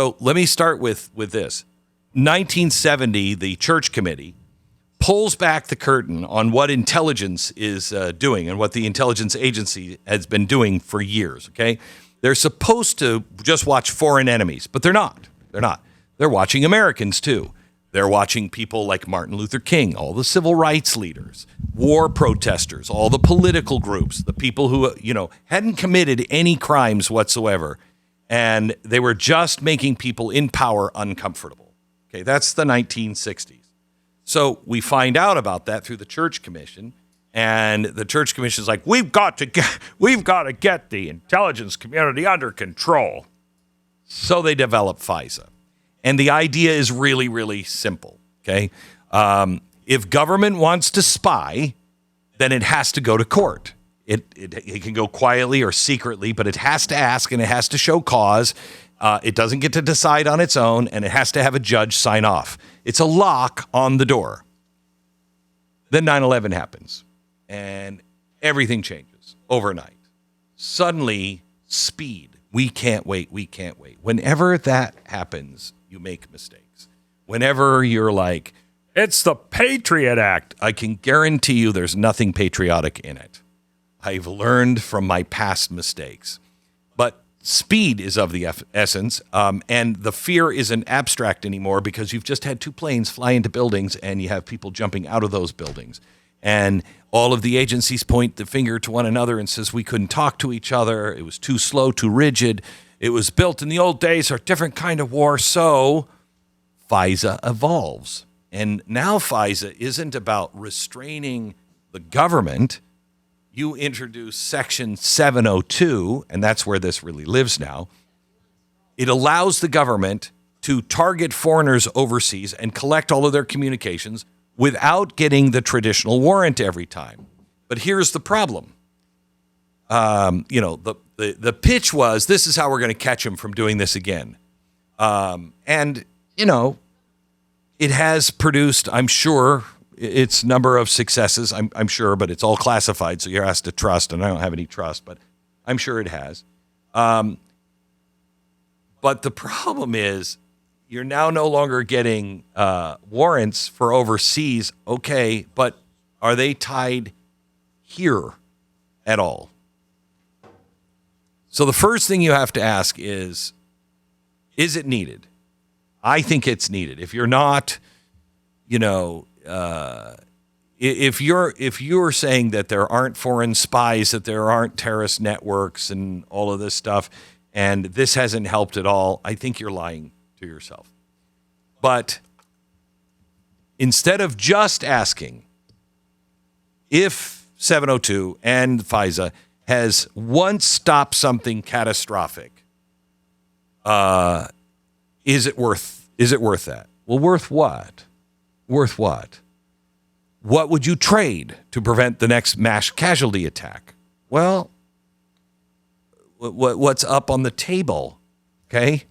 So let me start with this. 1970, the Church Committee pulls back the curtain on what intelligence is doing and what the intelligence agency has been doing for years, okay? They're supposed to just watch foreign enemies, but they're not. They're not. They're watching Americans, too. They're watching people like Martin Luther King, all the civil rights leaders, war protesters, all the political groups, the people who, hadn't committed any crimes whatsoever. And they were just making people in power uncomfortable. Okay, that's the 1960s. So we find out about that through the Church Commission. And the Church Commission is like, we've got to get the intelligence community under control. So they develop FISA. And the idea is really, really simple, okay? If government wants to spy, then it has to go to court. It can go quietly or secretly, but it has to ask and it has to show cause. It doesn't get to decide on its own, and it has to have a judge sign off. It's a lock on the door. Then 9/11 happens, and everything changes overnight. Suddenly, speed. We can't wait. Whenever that happens, you make mistakes. Whenever you're like, it's the Patriot Act, I can guarantee you there's nothing patriotic in it. I've learned from my past mistakes. But speed is of the essence, and the fear isn't abstract anymore because you've just had two planes fly into buildings and you have people jumping out of those buildings. And all of the agencies point the finger to one another and says we couldn't talk to each other. It was too slow, too rigid. It was built in the old days, a different kind of war. So FISA evolves. And now FISA isn't about restraining the government. You introduce Section 702, and that's where this really lives now. It allows the government to target foreigners overseas and collect all of their communications without getting the traditional warrant every time. But here's the problem. The pitch was, this is how we're going to catch him from doing this again. It has produced, I'm sure, its number of successes, I'm sure, but it's all classified, so you're asked to trust, and I don't have any trust, but I'm sure it has. But the problem is, you're now no longer getting warrants for overseas, okay, but are they tied here at all? So the first thing you have to ask is it needed? I think it's needed. If you're not, if you're saying that there aren't foreign spies, that there aren't terrorist networks and all of this stuff, and this hasn't helped at all, I think you're lying to yourself. But instead of just asking if 702 and FISA has once stopped something catastrophic, is it worth that? Well, worth what? Worth what? What would you trade to prevent the next mass casualty attack? Well, what's up on the table? Okay.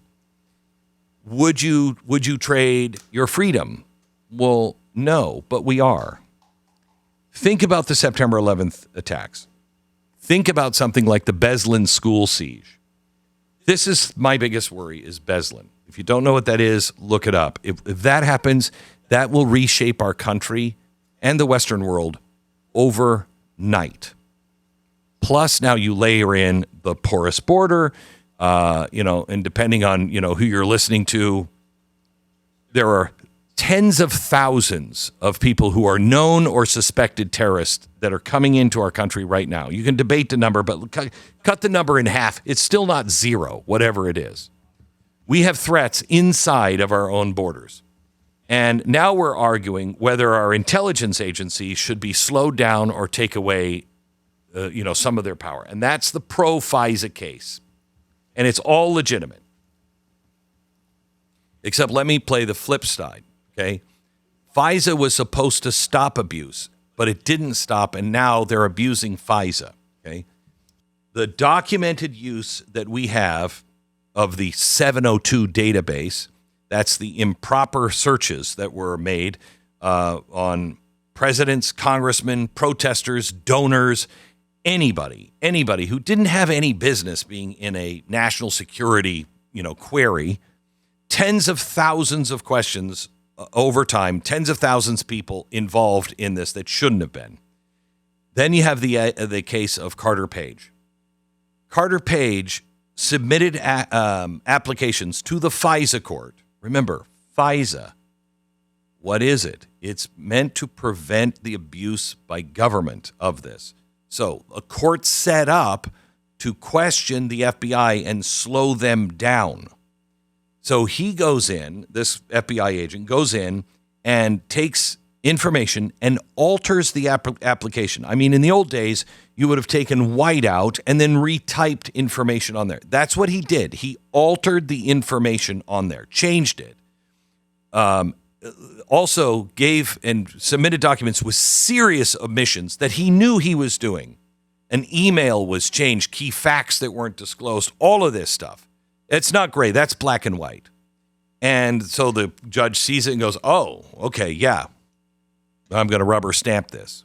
Would you trade your freedom? Well, no, but we are. Think about the September 11th attacks. Think about something like the Beslan school siege. This is my biggest worry, is Beslan. If you don't know what that is, look it up. If that happens, that will reshape our country and the Western world overnight. Plus, now you layer in the porous border, and depending on, who you're listening to, there are tens of thousands of people who are known or suspected terrorists that are coming into our country right now. You can debate the number, but cut the number in half. It's still not zero, whatever it is. We have threats inside of our own borders. And now we're arguing whether our intelligence agencies should be slowed down or take away, some of their power. And that's the pro-FISA case. And it's all legitimate. Except let me play the flip side, okay? FISA was supposed to stop abuse, but it didn't stop, and now they're abusing FISA, okay? The documented use that we have of the 702 database, that's the improper searches that were made on presidents, congressmen, protesters, donors, anybody who didn't have any business being in a national security, query. tens of thousands of questions over time, tens of thousands of people involved in this that shouldn't have been. Then you have the case of Carter Page. Carter Page submitted applications to the FISA court. Remember, FISA. What is it? It's meant to prevent the abuse by government of this. So a court set up to question the FBI and slow them down. So he goes in, this FBI agent goes in and takes information and alters the application. I mean, in the old days, you would have taken white out and then retyped information on there. That's what he did. He altered the information on there, changed it. Also gave and submitted documents with serious omissions that he knew he was doing. An email was changed, key facts that weren't disclosed, all of this stuff. It's not gray. That's black and white. And so the judge sees it and goes, oh, okay, yeah, I'm going to rubber stamp this.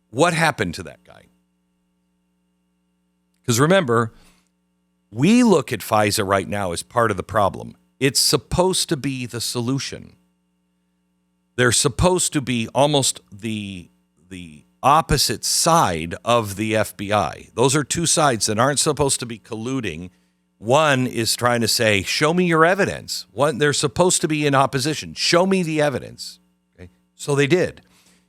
What happened to that guy? Because remember, we look at FISA right now as part of the problem. It's supposed to be the solution. They're supposed to be almost the opposite side of the FBI. Those are two sides that aren't supposed to be colluding. One is trying to say, show me your evidence. They're supposed to be in opposition. Show me the evidence. Okay? So they did.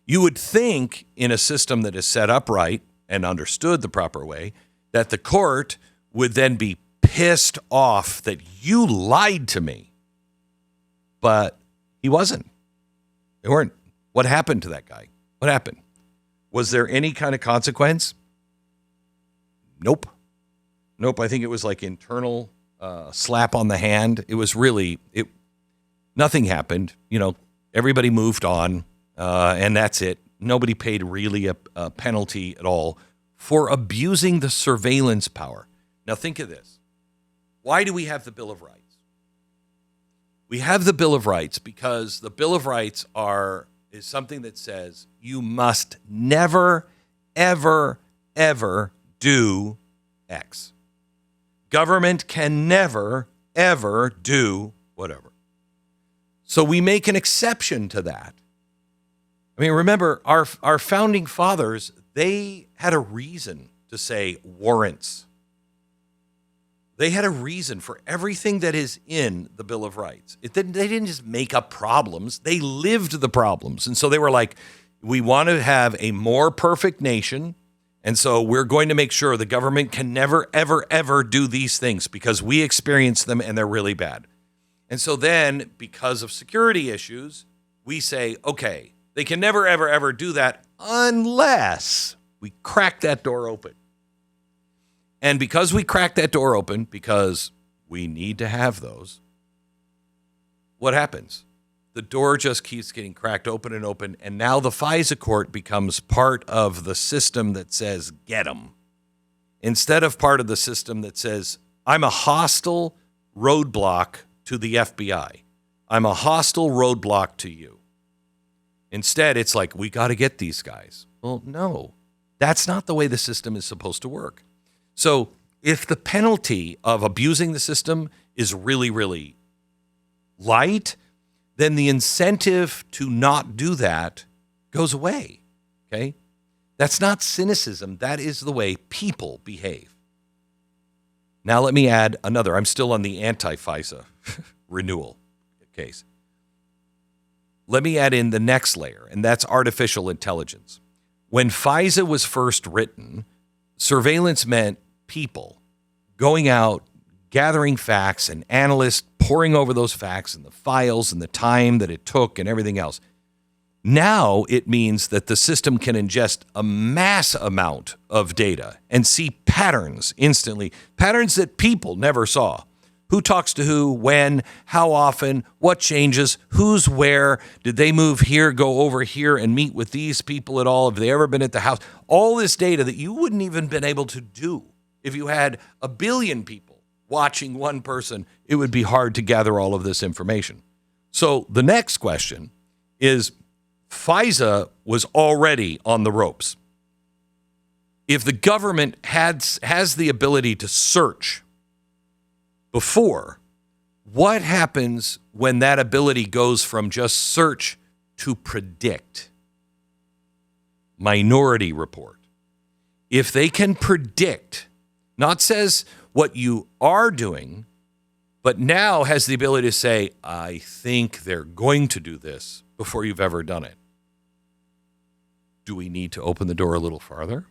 You would think in a system that is set up right and understood the proper way, that the court would then be pissed off that you lied to me. But he wasn't. They weren't. What happened to that guy? What happened? Was there any kind of consequence? Nope. I think it was like internal slap on the hand. It was really, nothing happened. Everybody moved on, and that's it. Nobody paid really a penalty at all for abusing the surveillance power. Now think of this. Why do we have the Bill of Rights? We have the Bill of Rights because the Bill of Rights is something that says you must never, ever, ever do X. Government can never, ever do whatever. So we make an exception to that. I mean, remember, our founding fathers, they had a reason to say warrants. They had a reason for everything that is in the Bill of Rights. They didn't just make up problems. They lived the problems. And so they were like, we want to have a more perfect nation. And so we're going to make sure the government can never, ever, ever do these things because we experience them and they're really bad. And so then because of security issues, we say, okay, they can never, ever, ever do that unless we crack that door open. And because we cracked that door open, because we need to have those, what happens? The door just keeps getting cracked open and open, and now the FISA court becomes part of the system that says, get them, instead of part of the system that says, I'm a hostile roadblock to the FBI. I'm a hostile roadblock to you. Instead, it's like, we got to get these guys. Well, no, that's not the way the system is supposed to work. So if the penalty of abusing the system is really, really light, then the incentive to not do that goes away, okay? That's not cynicism. That is the way people behave. Now let me add another. I'm still on the anti-FISA renewal case. Let me add in the next layer, and that's artificial intelligence. When FISA was first written, surveillance meant people going out, gathering facts, and analysts poring over those facts and the files and the time that it took and everything else. Now it means that the system can ingest a mass amount of data and see patterns instantly, patterns that people never saw. Who talks to who, when, how often, what changes, who's where, did they move here, go over here and meet with these people at all? Have they ever been at the house? All this data that you wouldn't even been able to do. If you had 1 billion people watching one person, it would be hard to gather all of this information. So the next question is, FISA was already on the ropes. If the government has the ability to search before, What happens when that ability goes from just search to predict? Minority Report. If they can predict, not says what you are doing, but now has the ability to say, I think they're going to do this before you've ever done it. Do we need to open the door a little farther?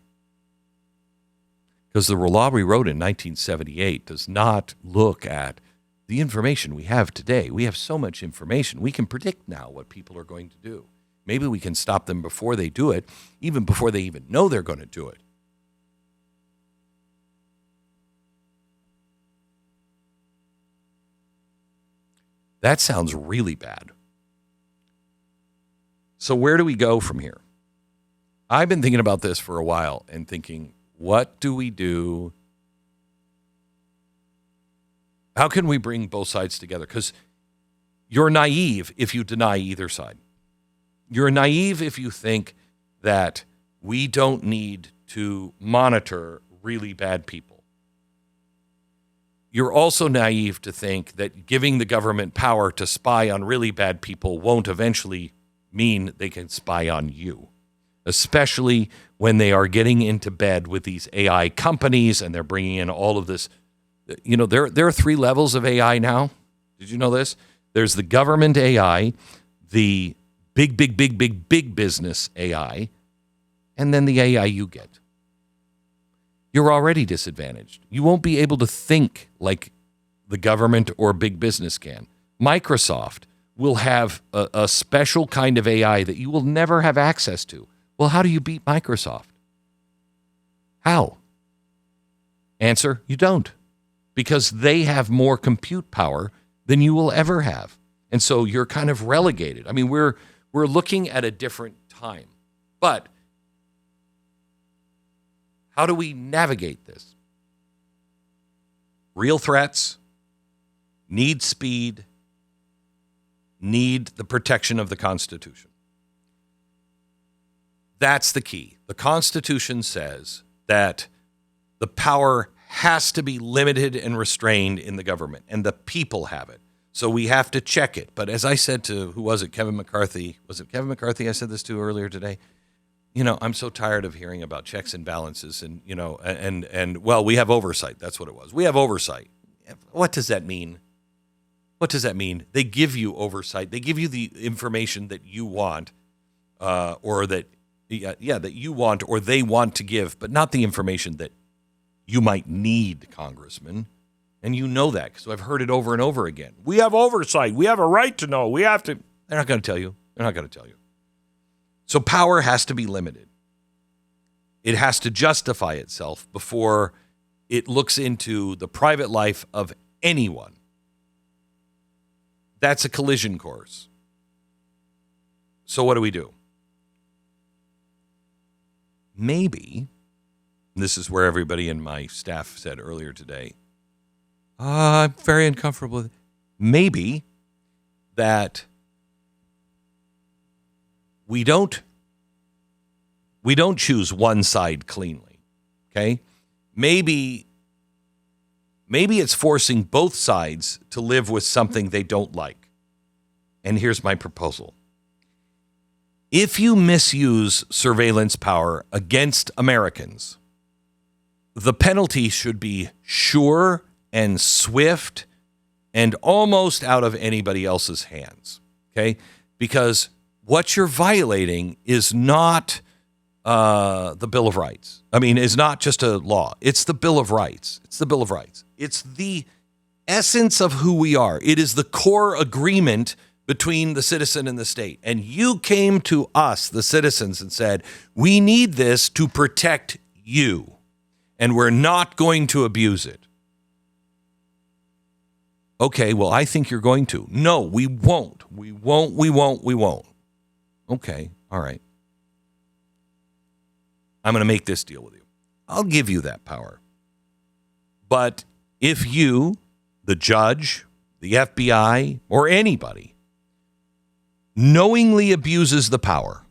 Because the law we wrote in 1978 does not look at the information we have today. We have so much information. We can predict now what people are going to do. Maybe we can stop them before they do it, even before they even know they're going to do it. That sounds really bad. So where do we go from here? I've been thinking about this for a while and thinking, what do we do? How can we bring both sides together? Because you're naive if you deny either side. You're naive if you think that we don't need to monitor really bad people. You're also naive to think that giving the government power to spy on really bad people won't eventually mean they can spy on you, especially when they are getting into bed with these AI companies and they're bringing in all of this. You know, there are 3 levels of AI now. Did you know this? There's the government AI, the big business AI, and then the AI you get. You're already disadvantaged. You won't be able to think like the government or big business can. Microsoft will have a special kind of AI that you will never have access to. Well, how do you beat Microsoft? How? Answer, you don't. Because they have more compute power than you will ever have. And so you're kind of relegated. I mean, we're looking at a different time. But how do we navigate this? Real threats, need speed, need the protection of the Constitution. That's the key. The Constitution says that the power has to be limited and restrained in the government, and the people have it. So we have to check it. But as I said to, who was it, Kevin McCarthy? Was it Kevin McCarthy I said this to earlier today? You know, I'm so tired of hearing about checks and balances and, you know, and well, we have oversight. That's what it was. We have oversight. What does that mean? What does that mean? They give you oversight. They give you the information that you want, or that you want or they want to give, but not the information that you might need, Congressman. And you know that, so I've heard it over and over again. We have oversight. We have a right to know. We have to. They're not going to tell you. They're not going to tell you. So power has to be limited. It has to justify itself before it looks into the private life of anyone. That's a collision course. So what do we do? Maybe, this is where everybody in my staff said earlier today, I'm very uncomfortable with it. Maybe that we don't choose one side cleanly, okay? Maybe it's forcing both sides to live with something they don't like. And here's my proposal. If you misuse surveillance power against Americans, the penalty should be sure and swift and almost out of anybody else's hands, okay? Because what you're violating is not the Bill of Rights. I mean, it's not just a law. It's the Bill of Rights. It's the Bill of Rights. It's the essence of who we are. It is the core agreement between the citizen and the state. And you came to us, the citizens, and said, we need this to protect you, and we're not going to abuse it. Okay, well, I think you're going to. No, we won't. We won't. Okay, all right. I'm going to make this deal with you. I'll give you that power. But if you, the judge, the FBI, or anybody, knowingly abuses the power,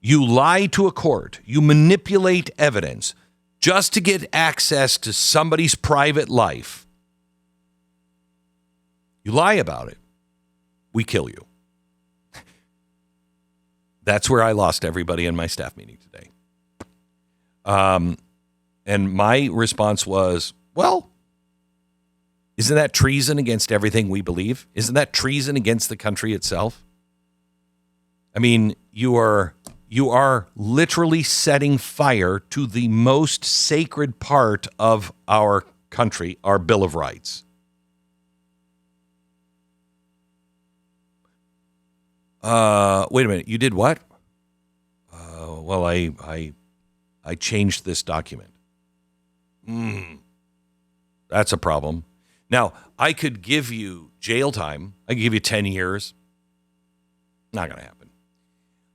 you lie to a court, you manipulate evidence just to get access to somebody's private life, you lie about it, we kill you. That's where I lost everybody in my staff meeting today. And my response was, well, isn't that treason against everything we believe? Isn't that treason against the country itself? I mean, you are literally setting fire to the most sacred part of our country, our Bill of Rights. Wait a minute. You did what? Well, I changed this document. That's a problem. Now, I could give you jail time. I could give you 10 years. Not going to happen.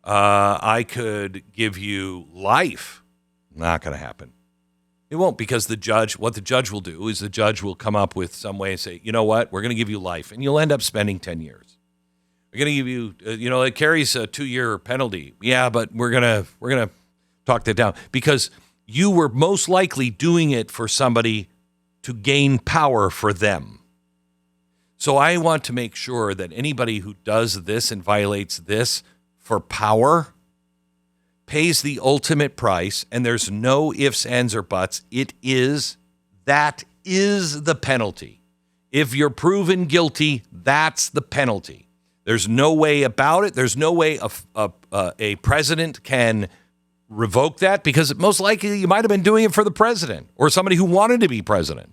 I could give you life. Not going to happen. It won't, because what the judge will do is the judge will come up with some way and say, you know what, we're going to give you life, and you'll end up spending 10 years. We're going to give you, it carries a 2-year penalty. Yeah, but we're going to talk that down, because you were most likely doing it for somebody to gain power for them. So I want to make sure that anybody who does this and violates this for power pays the ultimate price, and there's no ifs, ands, or buts. That is the penalty. If you're proven guilty, that's the penalty. There's no way about it. There's no way a president can revoke that, because most likely you might have been doing it for the president or somebody who wanted to be president.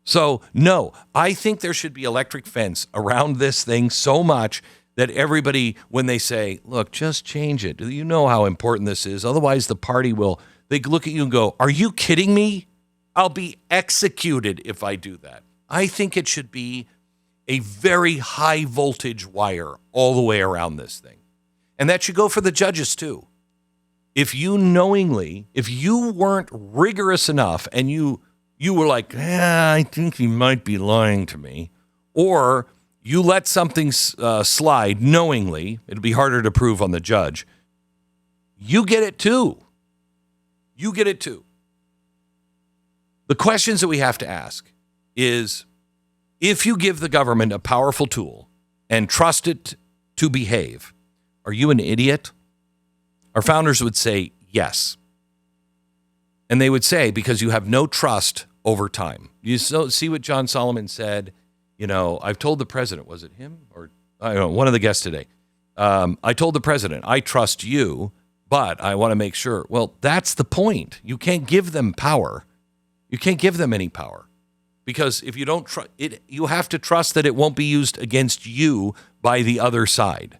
So, no, I think there should be electric fence around this thing so much that everybody, when they say, look, just change it. You know how important this is. Otherwise, the party they look at you and go, are you kidding me? I'll be executed if I do that. I think it should be a very high voltage wire all the way around this thing. And that should go for the judges too. If you weren't rigorous enough and you were like, I think he might be lying to me, or you let something slide knowingly, it'll be harder to prove on the judge, you get it too. You get it too. The questions that we have to ask is, if you give the government a powerful tool and trust it to behave, are you an idiot? Our founders would say yes. And they would say, because you have no trust over time. You see what John Solomon said? I've told the president, was it him? Or I don't know, one of the guests today. I told the president, I trust you, but I want to make sure. Well, that's the point. You can't give them power. You can't give them any power. Because if you don't trust it, you have to trust that it won't be used against you by the other side.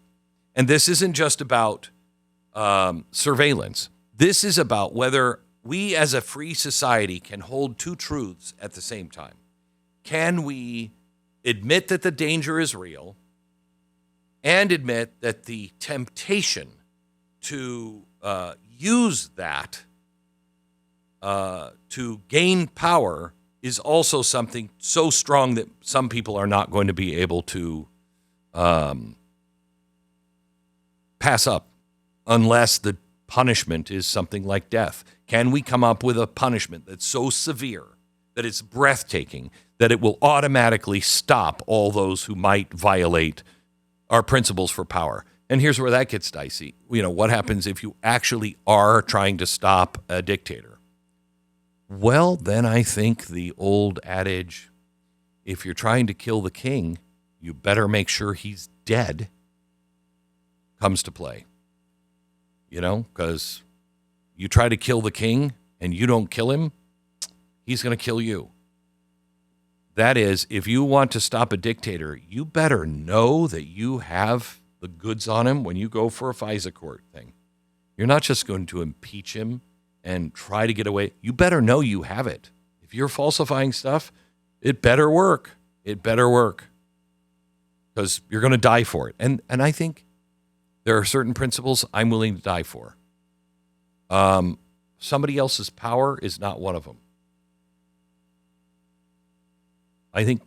And this isn't just about surveillance. This is about whether we as a free society can hold two truths at the same time. Can we admit that the danger is real and admit that the temptation to use that to gain power is also something so strong that some people are not going to be able to pass up unless the punishment is something like death? Can we come up with a punishment that's so severe that it's breathtaking, that it will automatically stop all those who might violate our principles for power? And here's where that gets dicey. What happens if you actually are trying to stop a dictator? Well, then I think the old adage, if you're trying to kill the king, you better make sure he's dead, comes to play. Because you try to kill the king and you don't kill him, he's going to kill you. That is, if you want to stop a dictator, you better know that you have the goods on him when you go for a FISA court thing. You're not just going to impeach him and try to get away. You better know you have it. If you're falsifying stuff, it better work. It better work. Because you're going to die for it. And I think there are certain principles I'm willing to die for. Somebody else's power is not one of them. I think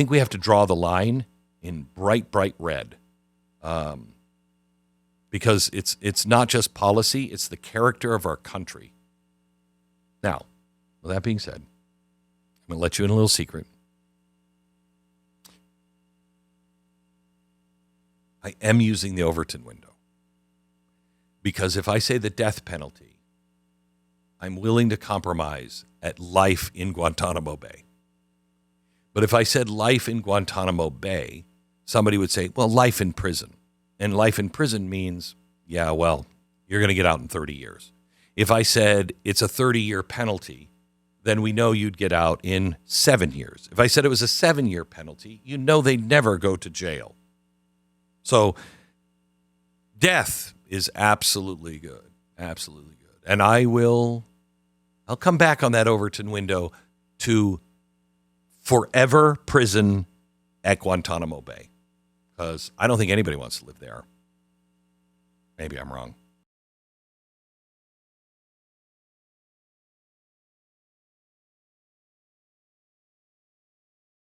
we have to draw the line in bright, bright red. Because it's not just policy, it's the character of our country. Now, with that being said, I'm going to let you in a little secret. I am using the Overton window. Because if I say the death penalty, I'm willing to compromise at life in Guantanamo Bay. But if I said life in Guantanamo Bay, somebody would say, well, life in prison. And life in prison means, yeah, well, you're going to get out in 30 years. If I said it's a 30-year penalty, then we know you'd get out in 7 years. If I said it was a 7-year penalty, you know they'd never go to jail. So death is absolutely good, absolutely good. And I'll come back on that Overton window to forever prison at Guantanamo Bay, because I don't think anybody wants to live there. Maybe I'm wrong.